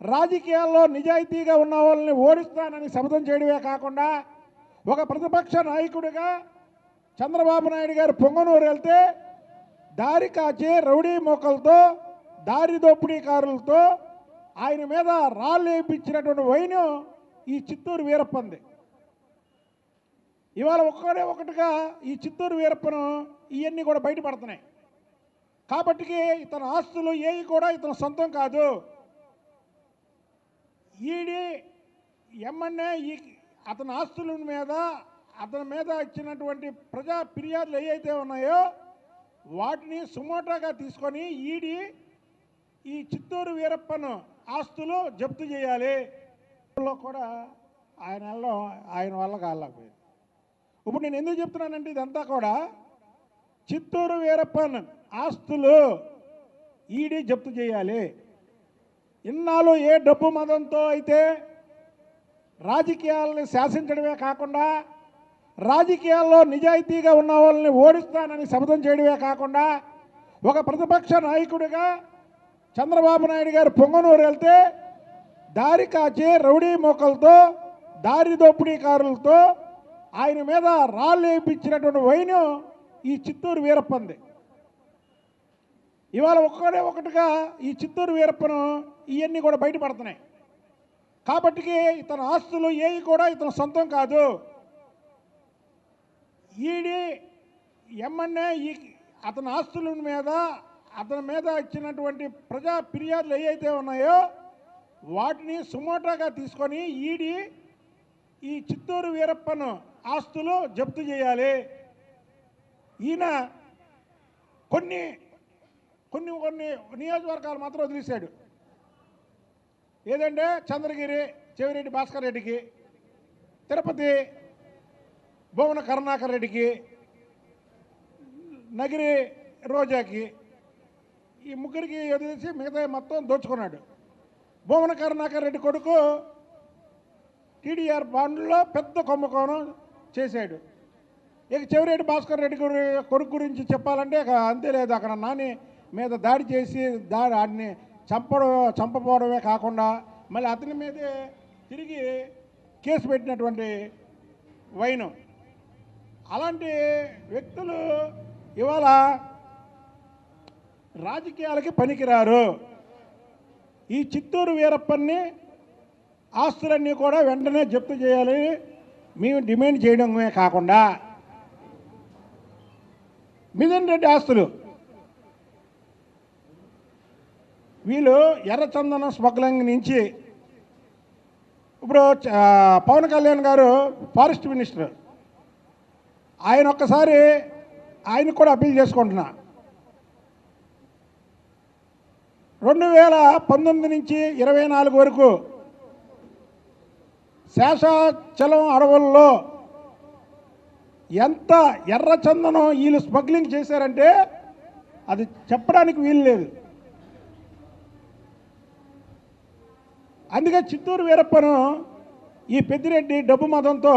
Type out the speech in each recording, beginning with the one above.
రాజకీయాల్లో నిజాయితీగా ఉన్న వాళ్ళని ఓడిస్తానని శపథం చేయడమే కాకుండా ఒక ప్రతిపక్ష నాయకుడిగా చంద్రబాబు నాయుడు గారు పొంగనూరు వెళ్తే దారి కాచి రౌడీ మోకలతో దారి దోపిడీకారులతో ఆయన మీద రాళ్ళు వేయించినటువంటి వైను ఈ చిత్తూరు వీరప్పంది. ఇవాళ ఒకటిగా ఈ చిత్తూరు వీరప్పను ఇవన్నీ కూడా బయటపడుతున్నాయి. కాబట్టి ఇతని ఆస్తులు ఏవి కూడా ఇతని సొంతం కాదు. ఈడీ ఎమ్మెల్యే అతని ఆస్తుల మీద అతని మీద ఇచ్చినటువంటి ప్రజా ఫిర్యాదులు ఏవైతే ఉన్నాయో వాటిని సుమోటాగా తీసుకొని ఈడీ ఈ చిత్తూరు వీరప్పను ఆస్తులు జప్తు చేయాలి. కూడా ఆయన వల్ల కాలేకపోయింది. ఇప్పుడు నేను ఎందుకు చెప్తున్నానంటే ఇదంతా కూడా చిత్తూరు వీరప్పన్ ఆస్తులు ఈడీ జప్తు చేయాలి. ఇన్నాళ్ళు ఏ డబ్బు మదంతో అయితే రాజకీయాలను శాసించడమే కాకుండా రాజకీయాల్లో నిజాయితీగా ఉన్న వాళ్ళని ఓడిస్తానని శపథం చేయడమే కాకుండా ఒక ప్రతిపక్ష నాయకుడిగా చంద్రబాబు నాయుడు గారు పొంగనూరు వెళ్తే దారి కాచి రౌడీ మోకలతో దారి దోపిడీకారులతో ఆయన మీద రాళ్ళు వేయించినటువంటి వైను ఈ చిత్తూరు వీరప్పంది. ఇవాళ ఒకటిగా ఈ చిత్తూరు వీరప్పను ఇవన్నీ కూడా బయటపడుతున్నాయి. కాబట్టి ఇతని ఆస్తులు ఏవి కూడా ఇతని సొంతం కాదు. ఈడీ ఎమ్మెల్యే అతని ఆస్తుల మీద అతని మీద ఇచ్చినటువంటి ప్రజా ఫిర్యాదులు ఏవైతే ఉన్నాయో వాటిని సుమోటాగా తీసుకొని ఈడీ ఈ చిత్తూరు వీరప్పను ఆస్తులు జప్తు చేయాలి. ఈయన కొన్ని కొన్ని కొన్ని నియోజకవర్గాలు మాత్రం వదిలేశాడు. ఏదంటే చంద్రగిరి చెవిరెడ్డి భాస్కర్ రెడ్డికి, తిరుపతి భువన కరుణాకర్ రెడ్డికి, నగిరి రోజాకి, ఈ ముగ్గురికి వదిలేసి మిగతా మొత్తం దోచుకున్నాడు. భువన కరుణాకర్ రెడ్డి కొడుకు టీడీఆర్ బాండ్లో పెద్ద కుంభకోణం చేశాడు. ఇక చెవిరెడ్డి భాస్కర్ రెడ్డి కొడుకు గురించి చెప్పాలంటే అంతే లేదు. అక్కడ నాని మీద దాడి చేసి ఆడిని చంపపోవడమే కాకుండా మళ్ళీ అతని మీదే తిరిగి కేసు పెట్టినటువంటి వైను. అలాంటి వ్యక్తులు ఇవాళ రాజకీయాలకి పనికిరారు. ఈ చిత్తూరు వీరప్పన్ని ఆస్తులన్నీ కూడా వెంటనే జప్తు చేయాలని మేము డిమాండ్ చేయడమే కాకుండా మిథున్ రెడ్డి ఆస్తులు వీళ్ళు ఎర్రచందనం స్మగ్లింగ్ నుంచి ఇప్పుడు పవన్ కళ్యాణ్ గారు ఫారెస్ట్ మినిస్టర్, ఆయన ఒక్కసారి ఆయన కూడా అప్పీల్ చేసుకుంటున్నా. 2019 నుంచి 24 వరకు శేషాచలం అడవుల్లో ఎంత ఎర్రచందనం వీళ్ళు స్మగ్లింగ్ చేశారంటే అది చెప్పడానికి వీలు లేదు. అందుకే చిత్తూరు వీరప్పను ఈ పెద్దిరెడ్డి డబ్బు మతంతో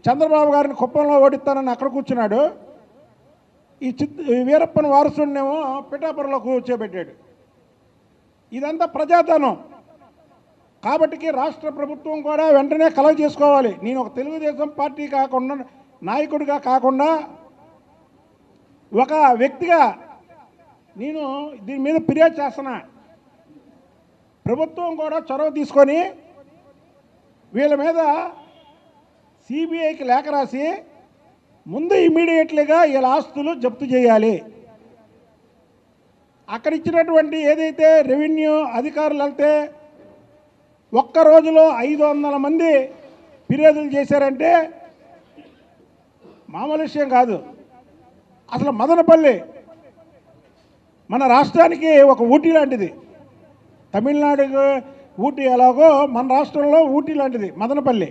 చంద్రబాబు గారిని కుప్పంలో ఓడిస్తానని అక్కడ కూర్చున్నాడు. ఈ వీరప్పన్ వారసుడినేమో పిఠాపురంలో కూర్చోబెట్టాడు. ఇదంతా ప్రజాధనం. కాబట్టి రాష్ట్ర ప్రభుత్వం కూడా వెంటనే కలెక్ట్ చేసుకోవాలి. నేను ఒక తెలుగుదేశం పార్టీ కాకుండా నాయకుడిగా కాకుండా ఒక వ్యక్తిగా నేను దీని మీద ఫిర్యాదు చేస్తున్నా. ప్రభుత్వం కూడా చొరవ తీసుకొని వీళ్ళ మీద సిబిఐకి లేఖ రాసి ముందు ఇమీడియట్లీగా వీళ్ళ ఆస్తులు జప్తు చేయాలి. అక్కడ ఇచ్చినటువంటి ఏదైతే రెవెన్యూ అధికారులు వెళ్తే ఒక్క రోజులో 500 మంది ఫిర్యాదులు చేశారంటే మామూలు విషయం కాదు. అసలు మదనపల్లి మన రాష్ట్రానికి ఒక ఊటీ లాంటిది. తమిళనాడుకు ఊటీ ఎలాగో మన రాష్ట్రంలో ఊటీ లాంటిది మదనపల్లి.